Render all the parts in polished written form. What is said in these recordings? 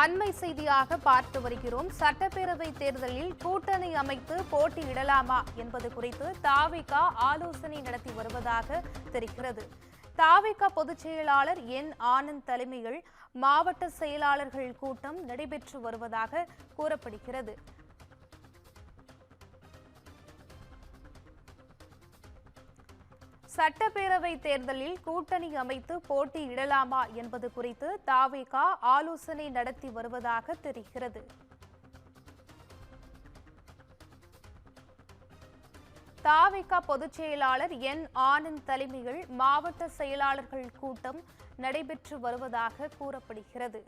அண்மை செய்தியாக பார்த்து வருகிறோம். சட்டப்பேரவை தேர்தலில் கூட்டணி அமைத்து போட்டியிடலாமா என்பது குறித்து தாவிக ஆலோசனை நடத்தி வருவதாக தெரிகிறது. தாவிக பொதுச் செயலாளர் என் ஆனந்த் தலைமையில் மாவட்ட செயலாளர்கள் கூட்டம் நடைபெற்று வருவதாக கூறப்படுகிறது. சட்டப்பேரவை தேர்தலில் கூட்டணி அமைத்து போட்டியிடலாமா என்பது குறித்து தாவேக ஆலோசனை நடத்தி வருவதாக தெரிகிறது. தாவேக பொதுச் செயலாளர் என் ஆனந்த் தலைமையில் மாவட்ட செயலாளர்கள் கூட்டம் நடைபெற்று வருவதாக கூறப்படுகிறது.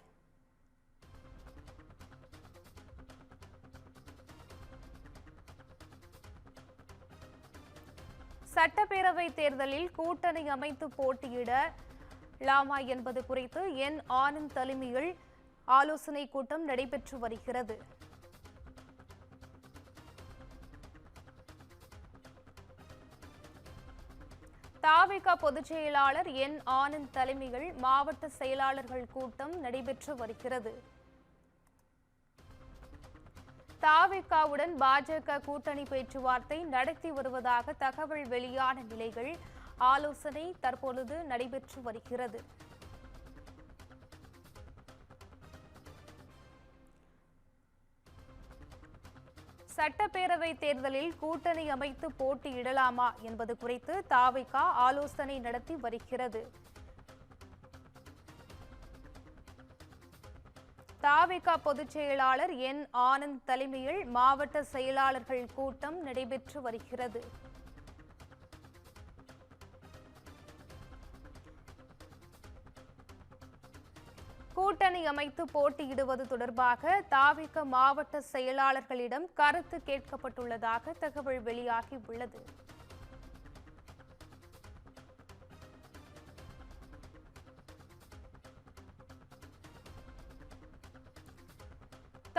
சட்டப்பேரவை தேர்தலில் கூட்டணி அமைத்து போட்டியிடலாமா என்பது குறித்து என் ஆனந்த் தலைமையில் ஆலோசனை கூட்டம் நடைபெற்று வருகிறது. தாவிக பொதுச் செயலாளர் என் ஆனந்த் தலைமையில் மாவட்ட செயலாளர்கள் கூட்டம் நடைபெற்று வருகிறது. தாவேகாவுடன் பாஜக கூட்டணி பேச்சுவார்த்தை நடத்தி வருவதாக தகவல் வெளியான நிலையில் ஆலோசனை தற்பொழுது நடைபெற்று வருகிறது. சட்டப்பேரவை தேர்தலில் கூட்டணி அமைத்து போட்டியிடலாமா என்பது குறித்து தாவேகா ஆலோசனை நடத்தி வருகிறது. தாவேகா பொதுச் செயலாளர் என் ஆனந்த் தலைமையில் மாவட்ட செயலாளர்கள் கூட்டம் நடைபெற்று வருகிறது. கூட்டணி அமைத்து போட்டியிடுவது தொடர்பாக தாவேகா மாவட்ட செயலாளர்களிடம் கருத்து கேட்கப்பட்டுள்ளதாக தகவல் வெளியாகியுள்ளது.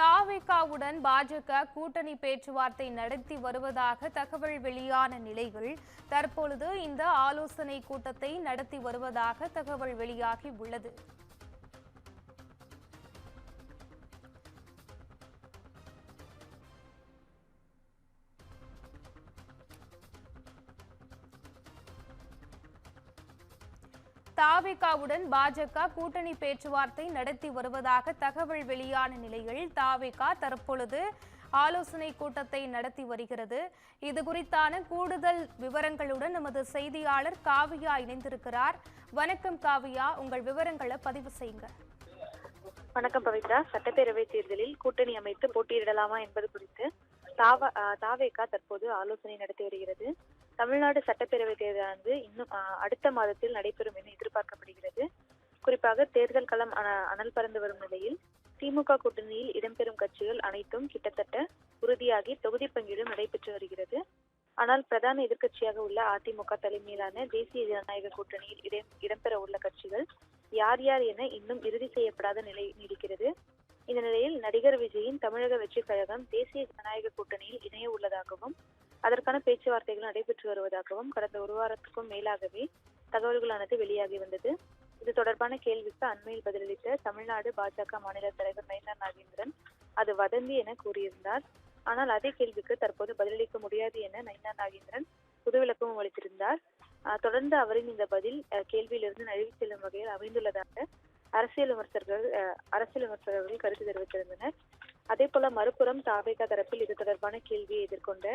தாவேகாவுடன் பாஜக கூட்டணி பேச்சுவார்த்தை நடத்தி வருவதாக தகவல் வெளியான நிலையில் தற்பொழுது இந்த ஆலோசனை கூட்டத்தை நடத்தி வருவதாக தகவல் வெளியாகி உள்ளது. தாவேகாவுடன் பாஜக கூட்டணி பேச்சுவார்த்தை நடத்தி வருவதாக தகவல் வெளியான நிலையில் தாவேகா தற்பொழுது ஆலோசனை கூட்டத்தை நடத்தி வருகிறது. இது குறித்தான கூடுதல் விவரங்களுடன் நமது செய்தியாளர் காவியா இணைந்திருக்கிறார். வணக்கம் காவியா, உங்கள் விவரங்களை பதிவு செய்யுங்க. வணக்கம் பவித்ரா. சட்டப்பேரவை தேர்தலில் கூட்டணி அமைத்து போட்டியிடலாமா என்பது குறித்து தாவேகா தற்போது ஆலோசனை நடத்தி வருகிறது. தமிழ்நாடு சட்டப்பேரவை தேர்தலானது இன்னும் அடுத்த மாதத்தில் நடைபெறும் என எதிர்பார்க்கப்படுகிறது. குறிப்பாக தேர்தல் களம் அனல் பறந்து வரும் நிலையில் திமுக கூட்டணியில் இடம்பெறும் கட்சிகள் அனைத்தும் கிட்டத்தட்ட உறுதியாகி தொகுதி பங்கீடும் நடைபெற்று வருகிறது. ஆனால் பிரதான எதிர்க்கட்சியாக உள்ள அதிமுக தலைமையிலான தேசிய ஜனநாயக கூட்டணியில் இடம்பெற உள்ள கட்சிகள் யார் யார் என இன்னும் இறுதி செய்யப்படாத நிலை நீடிக்கிறது. இந்த நிலையில் நடிகர் விஜயின் தமிழக வெற்றி கழகம் தேசிய ஜனநாயக கூட்டணியில் இணைய உள்ளதாகவும் அதற்கான பேச்சுவார்த்தைகள் நடைபெற்று வருவதாகவும் கடந்த ஒரு வாரத்துக்கும் மேலாகவே தகவல்களானது வெளியாகி வந்தது. இது தொடர்பான கேள்விக்கு அண்மையில் பதிலளித்த தமிழ்நாடு பாஜக மாநில தலைவர் நயினார் நாகேந்திரன் அது வதந்தி என கூறியிருந்தார். ஆனால் அதே கேள்விக்கு தற்போது பதிலளிக்க முடியாது என நயினார் நாகேந்திரன் புதுவிளக்கமும் அளித்திருந்தார். தொடர்ந்து அவரின் இந்த பதில் கேள்வியிலிருந்து நழுவி செல்லும் வகையில் அமைந்துள்ளதாக அரசியல் விமர்சகர்கள் கருத்து தெரிவித்திருந்தனர். அதே போல மறுபுறம் தாவேகா தரப்பில் இது தொடர்பான கேள்வியை எதிர்கொண்ட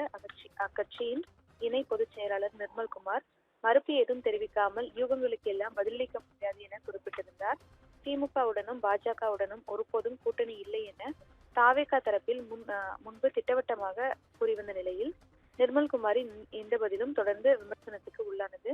அக்கட்சியின் இணை பொதுச் செயலாளர் நிர்மல்குமார் மறுப்பு ஏதும் தெரிவிக்காமல் யூகங்களுக்கு எல்லாம் பதிலளிக்க முடியாது என குறிப்பிட்டிருந்தார். திமுகவுடனும் பாஜகவுடனும் ஒருபோதும் கூட்டணி இல்லை என தாவேகா தரப்பில் முன்பு திட்டவட்டமாக கூறிவந்த நிலையில் நிர்மல்குமாரின் இந்த பதிலும் தொடர்ந்து விமர்சனத்துக்கு உள்ளானது.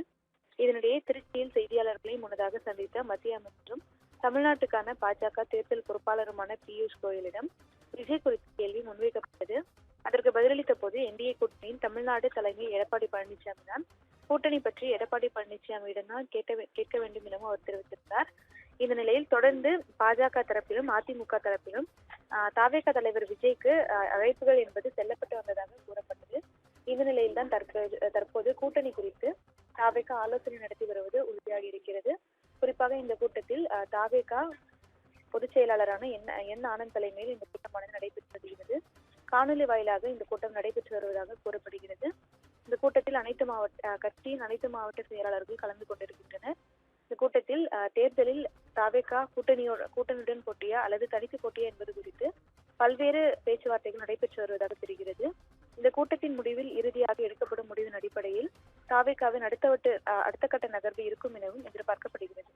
இதனிடையே திருச்சியில் செய்தியாளர்களை முன்னதாக சந்தித்த மத்திய அமைச்சரும் தமிழ்நாட்டுக்கான பாஜக தேர்தல் பொறுப்பாளருமான பியூஷ் கோயலிடம் விஜய் குறித்த கேள்வி முன்வைக்கப்பட்டது. அதற்கு பதிலளித்த போது என்டிஏ கூட்டணியின் தமிழ்நாடு தலைமை எடப்பாடி பழனிசாமி தான் கூட்டணி பற்றி எடப்பாடி பழனிசாமியிடம் தான் கேட்க வேண்டும் எனவும் அவர் தெரிவித்திருந்தார். இந்த நிலையில் தொடர்ந்து பாஜக தரப்பிலும் அதிமுக தரப்பிலும் தாவேகா தலைவர் விஜய்க்கு அழைப்புகள் என்பது செல்லப்பட்டு வந்ததாக கூறப்பட்டது. இந்த நிலையில் தான் தற்போது கூட்டணி குறித்து தாவேகா ஆலோசனை நடத்தி வருவது உறுதியாகி இருக்கிறது. குறிப்பாக இந்த கூட்டத்தில் தாவேகா பொதுச் செயலாளரான என் ஆனந்த் தலைமையில் இந்த கூட்டமானது நடைபெற்று வருகிறது. காணொலி வாயிலாக இந்த கூட்டம் நடைபெற்று வருவதாக கூறப்படுகிறது. இந்த கூட்டத்தில் கட்சியின் அனைத்து மாவட்ட செயலாளர்கள் கலந்து கொண்டிருக்கின்றனர். இந்த கூட்டத்தில் தேர்தலில் தாவேகா கூட்டணியுடன் போட்டியா அல்லது தனித்து போட்டியா என்பது குறித்து பல்வேறு பேச்சுவார்த்தைகள் நடைபெற்று வருவதாக தெரிகிறது. இந்த கூட்டத்தின் முடிவில் இறுதியாக எடுக்கப்படும் முடிவின் அடிப்படையில் தாவேகாவின் அடுத்த கட்ட நகர்வு இருக்கும் எனவும் எதிர்பார்க்கப்படுகிறது.